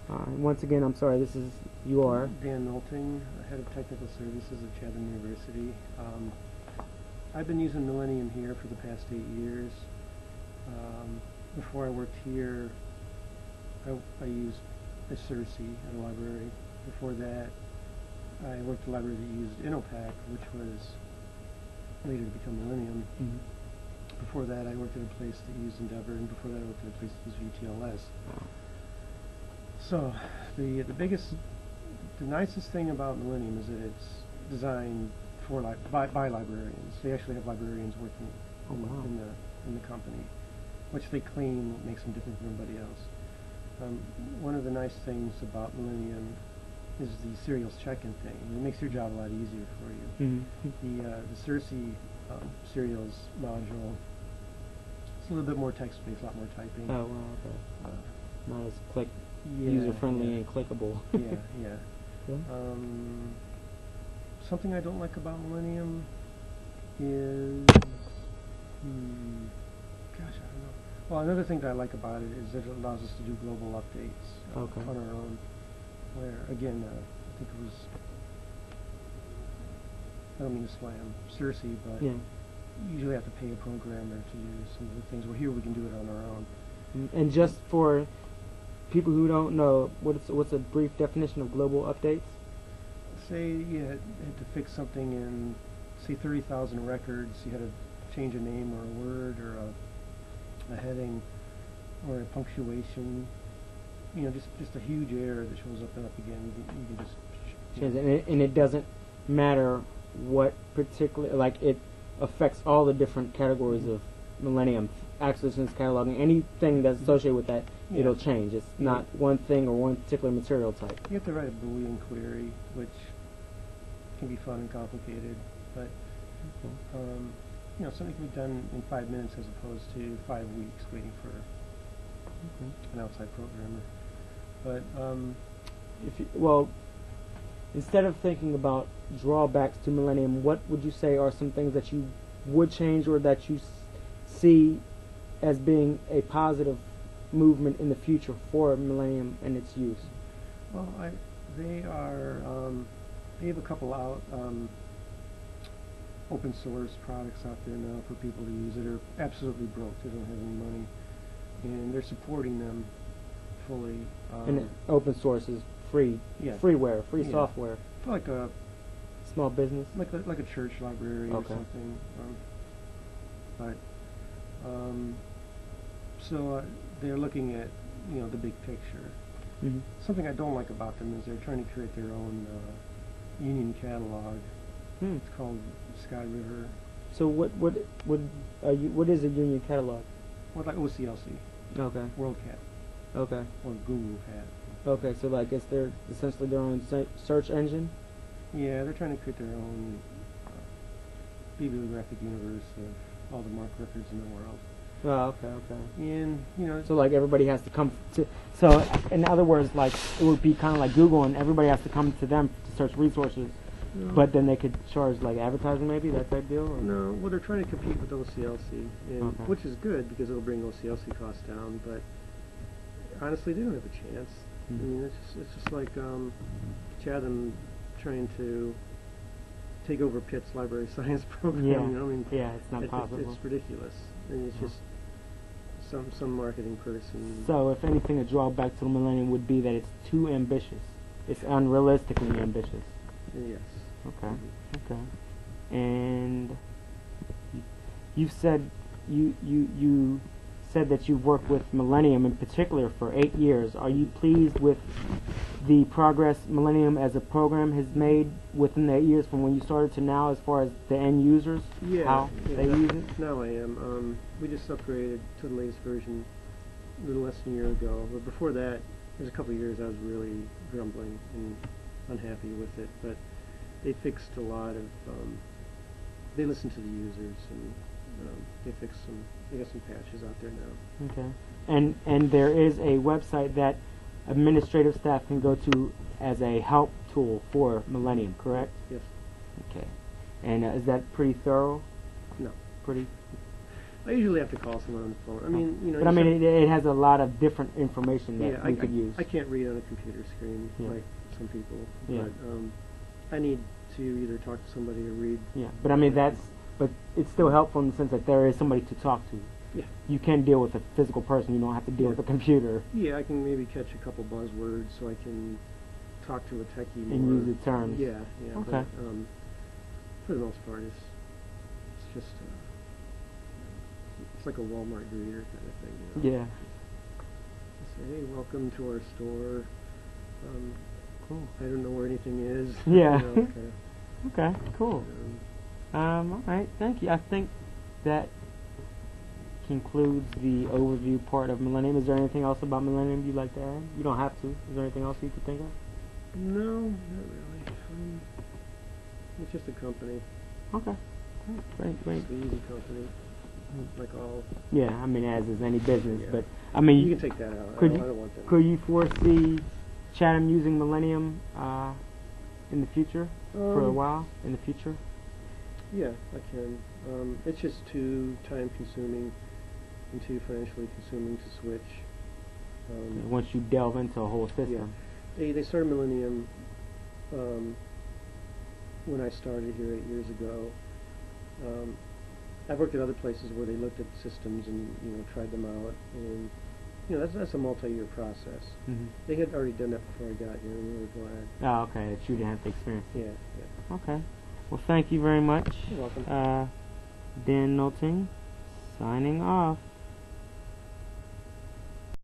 Once again, I'm sorry, you are? Dan Nolting, Head of Technical Services at Chatham University. I've been using Millennium here for the past 8 years. Before I worked here, I used a Cersei at a library. Before that, I worked at a library that used InnoPack, which was later to become Millennium. Mm-hmm. Before that, I worked at a place that used Endeavor, and before that, I worked at a place that used VTLS. Wow. So, the nicest thing about Millennium is that it's designed for by librarians. They actually have librarians working in the company, which they claim makes them different from everybody else. One of the nice things about Millennium is the serials check-in thing. It makes your job a lot easier for you. Mm-hmm. The Cersei serials module, it's a little bit more text-based, a lot more typing. Oh, wow, okay. Not as Yeah, user-friendly and clickable. yeah. Yeah. Something I don't like about Millennium is, gosh, I don't know. Well, another thing that I like about it is that it allows us to do global updates on our own. Where, again, I think it was, I don't mean to slam Cersei, but Yeah. you usually have to pay a programmer to do some of the things. Well, here we can do it on our own. And just for people who don't know, what's a brief definition of global updates? Say you had to fix something in, say, 30,000 records. You had to change a name or a word or a heading or a punctuation. You know, just a huge error that shows up and up again. You can just Change it. And it doesn't matter what particular, like it affects all the different categories of Millennium, acquisitions, cataloging, anything that's associated with that, it'll change. It's not one thing or one particular material type. You have to write a Boolean query, which can be fun and complicated, but you know, something can be done in 5 minutes as opposed to 5 weeks waiting for an outside programmer. But instead of thinking about drawbacks to Millennium, what would you say are some things that you would change or that you see as being a positive movement in the future for Millennium and its use? Well, they have a couple out open source products out there now for people to use that are absolutely broke. They don't have any money, and they're supporting them fully. And open source is free, freeware, free software. For like a small business, like a church library or something. So they're looking at the big picture. Mm-hmm. Something I don't like about them is they're trying to create their own union catalog. It's called Sky River. So what is a union catalog? Well, like OCLC. Okay. WorldCat. Okay. Or Google Cat. Okay, so like it's essentially their own search engine? Yeah, they're trying to create their own bibliographic universe of all the MARC records in the world. Oh, okay. And so like everybody has to come to. So in other words, like it would be kind of like Google, and everybody has to come to them to search resources. No. But then they could charge like advertising, maybe that type deal. Or? No, well they're trying to compete with OCLC, which is good because it'll bring OCLC costs down. But honestly, they don't have a chance. I mean, it's just like Chatham trying to take over Pitt's library science program. Yeah, I mean, it's not possible. It's ridiculous, and it's just some marketing person. So, if anything, a drawback to the Millennium would be that it's too ambitious. It's unrealistically ambitious. Yes. Okay. Okay. And you said you said that you've worked with Millennium in particular for 8 years. Are you pleased with the progress Millennium as a program has made within the 8 years from when you started to now, as far as the end users? Yeah. How they use it? Now I am. We just upgraded to the latest version a little less than a year ago. But before that, there's a couple of years I was really grumbling and unhappy with it. But they fixed a lot of. They listened to the users and they fixed some. They got some patches out there now. Okay. And there is a website that administrative staff can go to as a help tool for Millennium, correct? Yes. Okay. And is that pretty thorough? No. Pretty? I usually have to call someone on the phone. I mean, you know. But I mean, it has a lot of different information that yeah, you could use. I can't read on a computer screen like some people. Yeah. But I need to either talk to somebody or read. Yeah, but I mean but it's still helpful in the sense that there is somebody to talk to. Yeah. You can deal with a physical person. You don't have to deal with a computer. Yeah, I can maybe catch a couple buzzwords so I can talk to a techie more. And use the terms. Yeah, yeah. Okay. But, for the most part, it's just it's like a Walmart greeter kind of thing. You know? Yeah. Just say, hey, welcome to our store. Cool. I don't know where anything is. Yeah. You know, Okay, cool. All right, thank you. I think that concludes the overview part of Millennium. Is there anything else about Millennium you'd like to add? You don't have to. Is there anything else you could think of? No, not really. It's just a company. Okay. Great. It's an easy company. Like all. Yeah, I mean, as is any business, Yeah. but I mean, You can take that out. Could I you don't want that. could you foresee Chatham using Millennium in the future for a while in the future? Yeah, I can. It's just too time consuming and too financially consuming to switch. Once you delve into a whole system. Yeah. They started Millennium when I started here 8 years ago. I've worked at other places where they looked at systems and tried them out, and that's a multi-year process. Mm-hmm. They had already done that before I got here, and I'm really glad. Oh, okay. That you didn't have the experience. Yeah. Okay. Well, thank you very much. You're welcome. Dan Nolting, signing off.